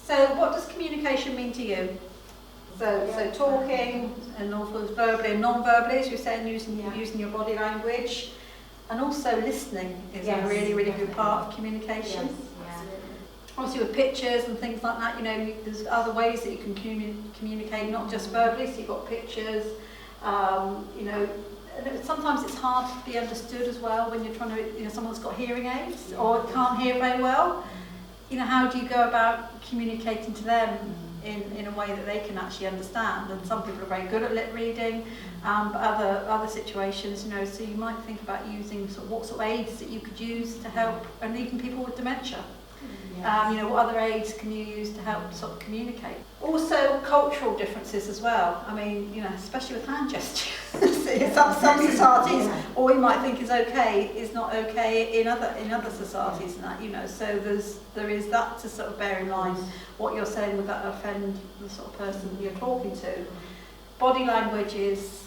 So what does communication mean to you? So talking, and also verbally and non-verbally, as you're saying, using your body language, and also listening is a really, really good part of communication. Obviously with pictures and things like that, there's other ways that you can communicate, not just verbally, so you've got pictures, and sometimes it's hard to be understood as well when you're trying to, someone's got hearing aids or can't hear very well. How do you go about communicating to them in a way that they can actually understand? And some people are very good at lip reading, but other situations, so you might think about using what sort of aids that you could use to help, and even people with dementia. What other aids can you use to help sort of communicate? Also, cultural differences as well. I mean, especially with hand gestures. Some societies, or we might think is okay, is not okay in other societies, and that. So there is that to sort of bear in mind. What you're saying would that offend the sort of person you're talking to? Body language is.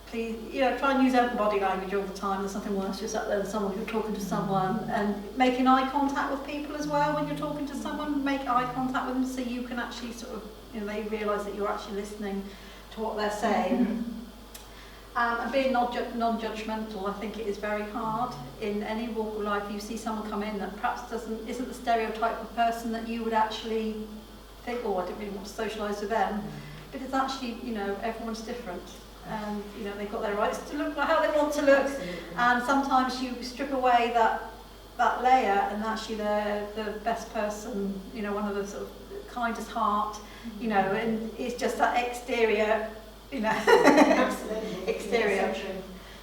Please, try and use open body language all the time. There's nothing worse just out there than someone who's talking to someone, and making eye contact with people as well. When you're talking to someone, make eye contact with them so you can actually sort of, they realise that you're actually listening to what they're saying. And being non-judgmental, I think it is very hard in any walk of life. You see someone come in that perhaps isn't the stereotype of person that you would actually think, oh, I don't really want to socialise with them. But it's actually, everyone's different. And they've got their rights to look like how they want to look. And sometimes you strip away that layer, and actually they're the best person, one of the sort of kindest heart, and it's just that exterior, Absolutely. exterior.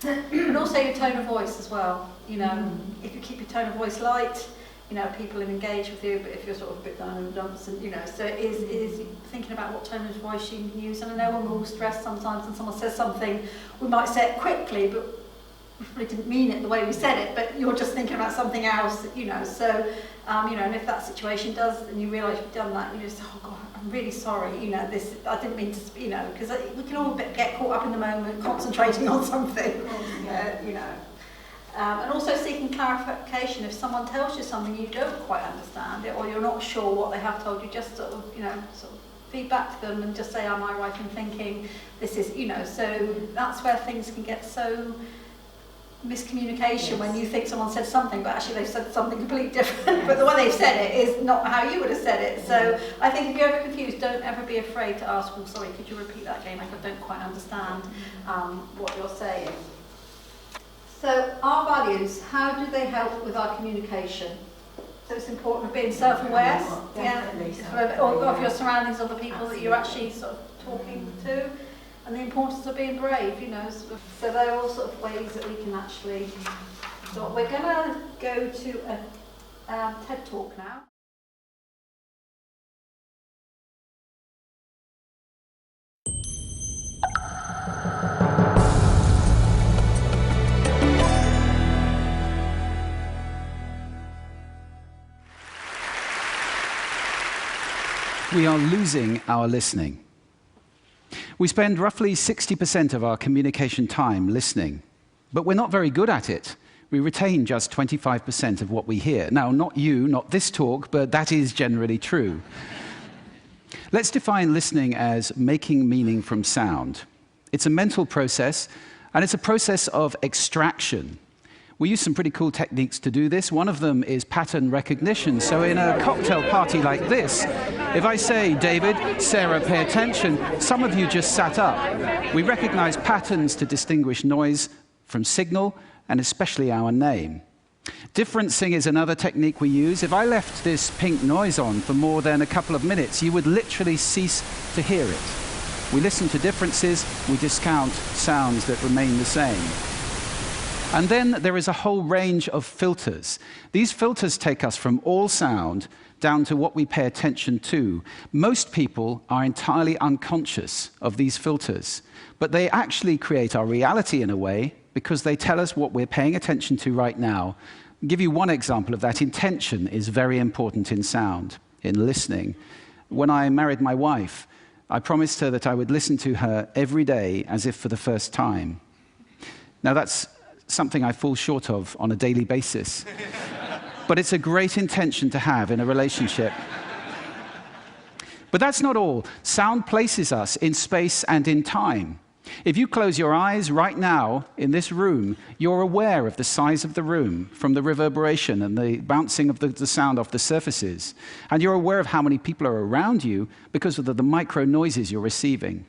And also your tone of voice as well. If you keep your tone of voice light, people will engage with you, but if you're sort of a bit down in the dumps, and so it is thinking about what tone of voice you can use. And I know when we're all stressed sometimes and someone says something, we might say it quickly, but we probably didn't mean it the way we said it, but you're just thinking about something else, so, and if that situation does, and you realise you've done that, you just say, oh God, I'm really sorry, this, I didn't mean to, because we can all get caught up in the moment, concentrating on something, and also seeking clarification. If someone tells you something you don't quite understand it, or you're not sure what they have told you, just sort of feedback to them and just say, am I right in thinking this is, so that's where things can get so miscommunication when you think someone said something, but actually they've said something completely different, but the way they've said it is not how you would have said it. So I think if you're ever confused, don't ever be afraid to ask, well, sorry, could you repeat that again? I don't quite understand what you're saying. So our values, how do they help with our communication? So it's important of being self-aware, of your surroundings, of the people that you're actually sort of talking to, and the importance of being brave, So they're all sort of ways that we can actually. So we're going to go to a TED Talk now. We are losing our listening. We spend roughly 60% of our communication time listening, but we're not very good at it. We retain just 25% of what we hear. Now, not you, not this talk, but that is generally true. Let's define listening as making meaning from sound. It's a mental process, and it's a process of extraction. We use some pretty cool techniques to do this. One of them is pattern recognition. So in a cocktail party like this, if I say, David, Sarah, pay attention, some of you just sat up. We recognize patterns to distinguish noise from signal, and especially our name. Differencing is another technique we use. If I left this pink noise on for more than a couple of minutes, you would literally cease to hear it. We listen to differences, we discount sounds that remain the same. And then there is a whole range of filters. These filters take us from all sound down to what we pay attention to. Most people are entirely unconscious of these filters, but they actually create our reality in a way because they tell us what we're paying attention to right now. I'll give you one example of that. Intention is very important in sound, in listening. When I married my wife, I promised her that I would listen to her every day as if for the first time. Now that's something I fall short of on a daily basis. But it's a great intention to have in a relationship. But that's not all. Sound places us in space and in time. If you close your eyes right now in this room, you're aware of the size of the room from the reverberation and the bouncing of the sound off the surfaces. And you're aware of how many people are around you because of the micro noises you're receiving.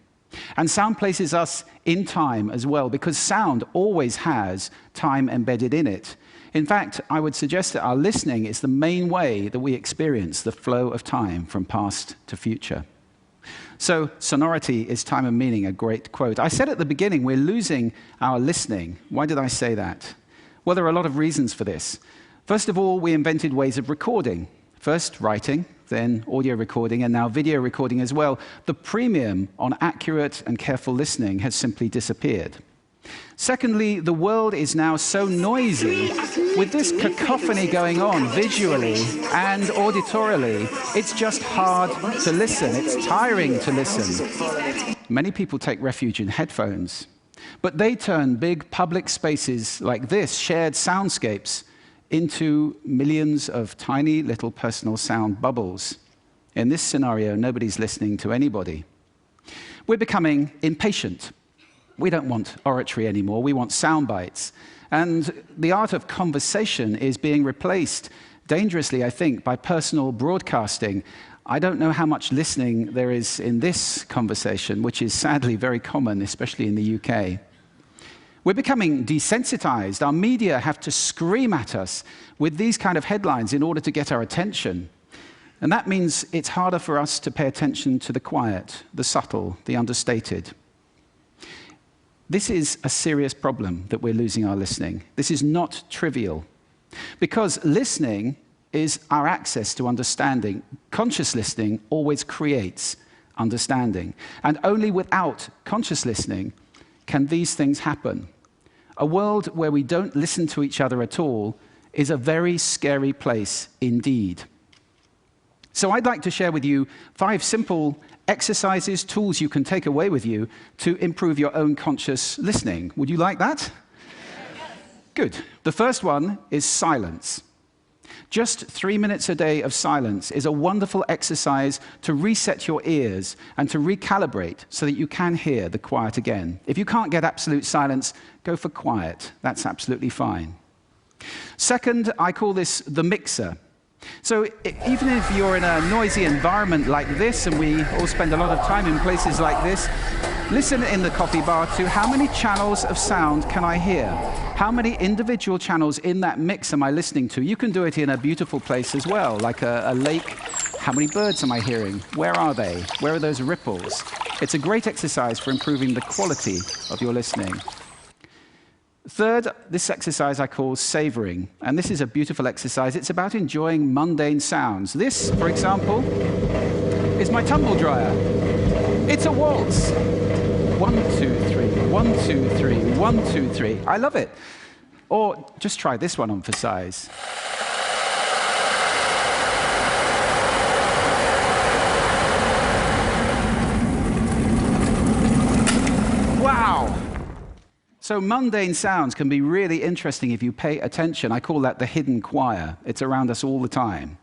And sound places us in time as well, because sound always has time embedded in it. In fact, I would suggest that our listening is the main way that we experience the flow of time from past to future. So, sonority is time and meaning, a great quote. I said at the beginning, we're losing our listening. Why did I say that? Well, there are a lot of reasons for this. First of all, we invented ways of recording. First writing, then audio recording, and now video recording as well. The premium on accurate and careful listening has simply disappeared. Secondly, the world is now so noisy, with this cacophony going on visually and auditorily, it's just hard to listen. It's tiring to listen. Many people take refuge in headphones, but they turn big public spaces like this, shared soundscapes, into millions of tiny little personal sound bubbles. In this scenario, nobody's listening to anybody. We're becoming impatient. We don't want oratory anymore, we want sound bites. And the art of conversation is being replaced, dangerously, I think, by personal broadcasting. I don't know how much listening there is in this conversation, which is sadly very common, especially in the UK. We're becoming desensitized. Our media have to scream at us with these kind of headlines in order to get our attention. And that means it's harder for us to pay attention to the quiet, the subtle, the understated. This is a serious problem that we're losing our listening. This is not trivial. Because listening is our access to understanding. Conscious listening always creates understanding. And only without conscious listening can these things happen. A world where we don't listen to each other at all is a very scary place indeed. So I'd like to share with you 5 simple exercises, tools you can take away with you to improve your own conscious listening. Would you like that? Yes. Good. The first one is silence. Just 3 minutes a day of silence is a wonderful exercise to reset your ears and to recalibrate so that you can hear the quiet again. If you can't get absolute silence, go for quiet. That's absolutely fine. Second, I call this the mixer. So even if you're in a noisy environment like this, and we all spend a lot of time in places like this, listen in the coffee bar to how many channels of sound can I hear? How many individual channels in that mix am I listening to? You can do it in a beautiful place as well, like a lake. How many birds am I hearing? Where are they? Where are those ripples? It's a great exercise for improving the quality of your listening. Third, this exercise I call savoring, and this is a beautiful exercise. It's about enjoying mundane sounds. This, for example, is my tumble dryer. It's a waltz. 1, 2, 3, 1, 2, 3, 1, 2, 3. I love it. Or just try this one on for size. Wow! So mundane sounds can be really interesting if you pay attention. I call that the hidden choir. It's around us all the time.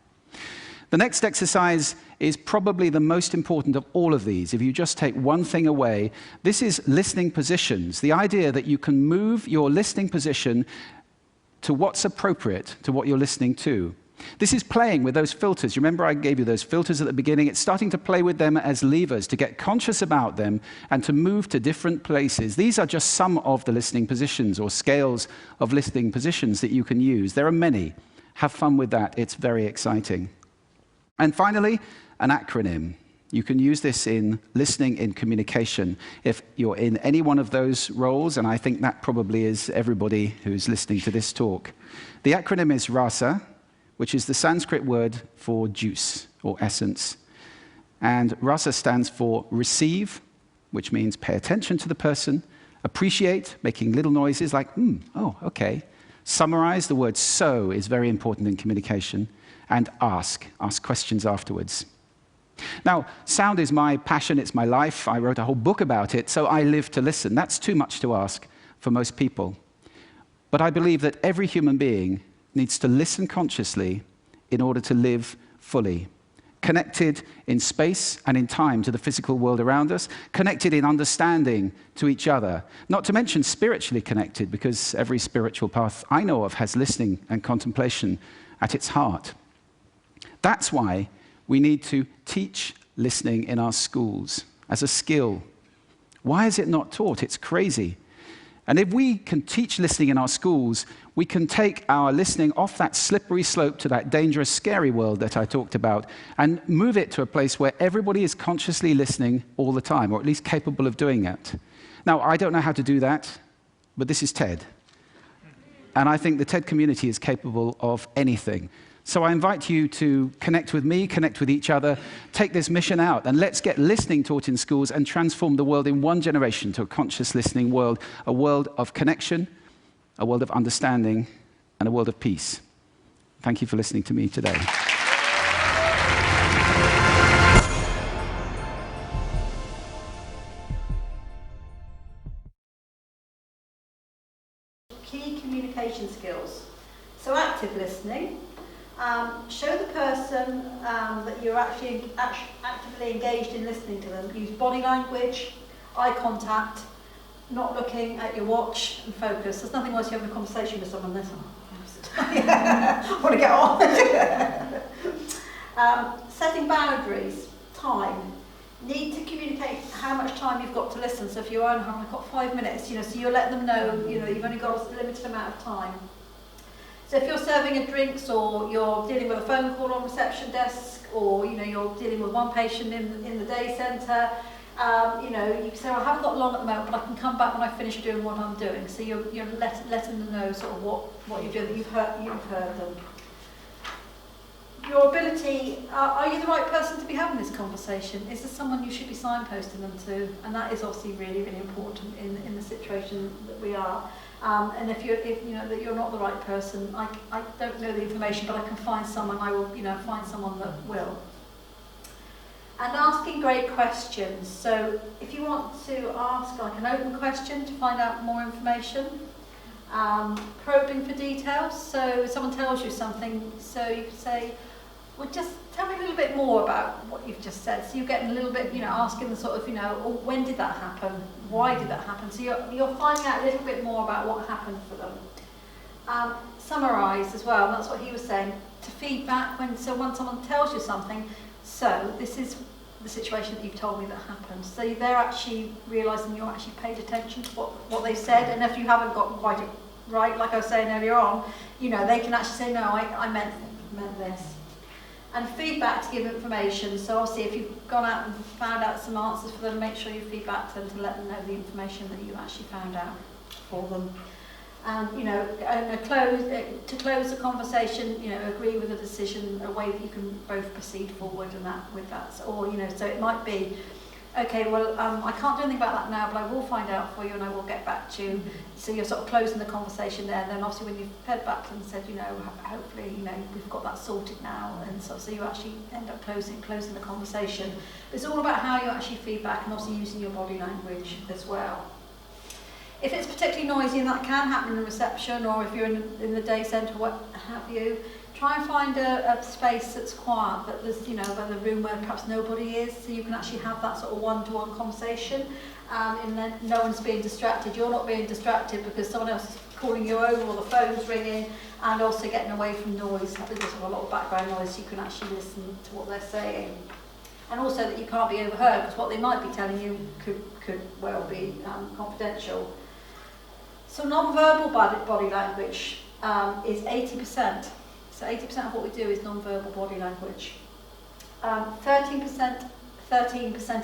The next exercise is probably the most important of all of these. If you just take one thing away, this is listening positions. The idea that you can move your listening position to what's appropriate to what you're listening to. This is playing with those filters. You remember I gave you those filters at the beginning? It's starting to play with them as levers, to get conscious about them and to move to different places. These are just some of the listening positions or scales of listening positions that you can use. There are many. Have fun with that. It's very exciting. And finally, an acronym. You can use this in listening, in communication. If you're in any one of those roles, and I think that probably is everybody who's listening to this talk. The acronym is RASA, which is the Sanskrit word for juice or essence. And rasa stands for receive, which means pay attention to the person, appreciate, making little noises like, oh, okay. Summarize, the word so is very important in communication, and ask questions afterwards. Now, sound is my passion, it's my life. I wrote a whole book about it, so I live to listen. That's too much to ask for most people. But I believe that every human being needs to listen consciously in order to live fully. connected in space and in time to the physical world around us, connected in understanding to each other, not to mention spiritually connected, because every spiritual path I know of has listening and contemplation at its heart. That's why we need to teach listening in our schools as a skill. Why is it not taught? It's crazy. And if we can teach listening in our schools, we can take our listening off that slippery slope to that dangerous, scary world that I talked about and move it to a place where everybody is consciously listening all the time, or at least capable of doing it. Now, I don't know how to do that, but this is TED. And I think the TED community is capable of anything. So I invite you to connect with me, connect with each other, take this mission out, and let's get listening taught in schools and transform the world in one generation to a conscious listening world, a world of connection, a world of understanding, and a world of peace. Thank you for listening to me today. Key communication skills. So active listening. Show the person that you're actually actively engaged in listening to them. Use body language, eye contact, not looking at your watch, and focus. There's nothing worse than having a conversation with someone this I want to get on. Setting boundaries, time. Need to communicate how much time you've got to listen. So if you're on, I've got 5 minutes, so you'll let them know, you've only got a limited amount of time. So if you're serving a drinks, or you're dealing with a phone call on reception desk, or you're dealing with one patient in the day centre, you can say, well, I haven't got long at the moment, but I can come back when I finish doing what I'm doing. So you're letting them know sort of what you're doing, that you've heard them. Your ability, are you the right person to be having this conversation? Is there someone you should be signposting them to? And that is obviously really, really important in the situation that we are. And if you know that you're not the right person, I don't know the information, but I can find someone. I will, find someone that will. And asking great questions. So if you want to ask like an open question to find out more information, probing for details. So if someone tells you something, so you can say, well, just tell me a little bit more about what you've just said. So you're getting a little bit, asking the sort of, oh, when did that happen? Why did that happen? So you're finding out a little bit more about what happened for them. Summarise as well, and that's what he was saying, to feedback when someone tells you something, so this is the situation that you've told me that happened. So they're actually realising you actually paid attention to what they said, and if you haven't got quite it right, like I was saying earlier on, they can actually say, no, I meant this. And feedback to give information. So obviously if you've gone out and found out some answers for them, make sure you feedback to them to let them know the information that you actually found out for them. And to close the conversation, agree with the decision, a way that you can both proceed forward and that with that. Or so it might be, okay, well, I can't do anything about that now, but I will find out for you and I will get back to you. Mm-hmm. So you're sort of closing the conversation there, and then obviously when you've fed back to them and said, hopefully, we've got that sorted now, and so you actually end up closing the conversation. It's all about how you actually feedback, and also using your body language as well. If it's particularly noisy, and that can happen in reception, or if you're in the day centre, what have you, try and find a space that's quiet, that there's, where the room where perhaps nobody is, so you can actually have that sort of one-to-one conversation, and then no one's being distracted. You're not being distracted because someone else is calling you over, or the phone's ringing, and also getting away from noise. There's a lot of background noise, so you can actually listen to what they're saying. And also that you can't be overheard, because what they might be telling you could well be confidential. So non-verbal body language is 80%. So 80% of what we do is non-verbal body language. 13%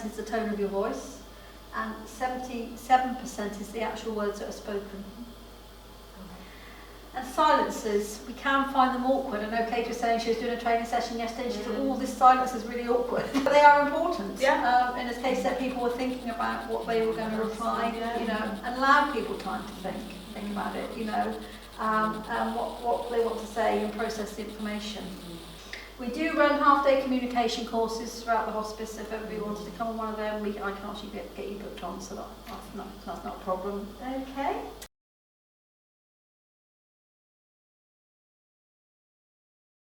is the tone of your voice, and 77% is the actual words that are spoken. And silences, we can find them awkward. I know Kate was saying she was doing a training session yesterday, and she said, oh, this silence is really awkward. But they are important. Yeah. In this case, that people were thinking about what they were going to reply, and allow people time to think about it, and what they want to say and process the information. We do run half-day communication courses throughout the hospice. If everybody wanted to come on one of them, I can actually get you booked on, so that's not a problem. Okay.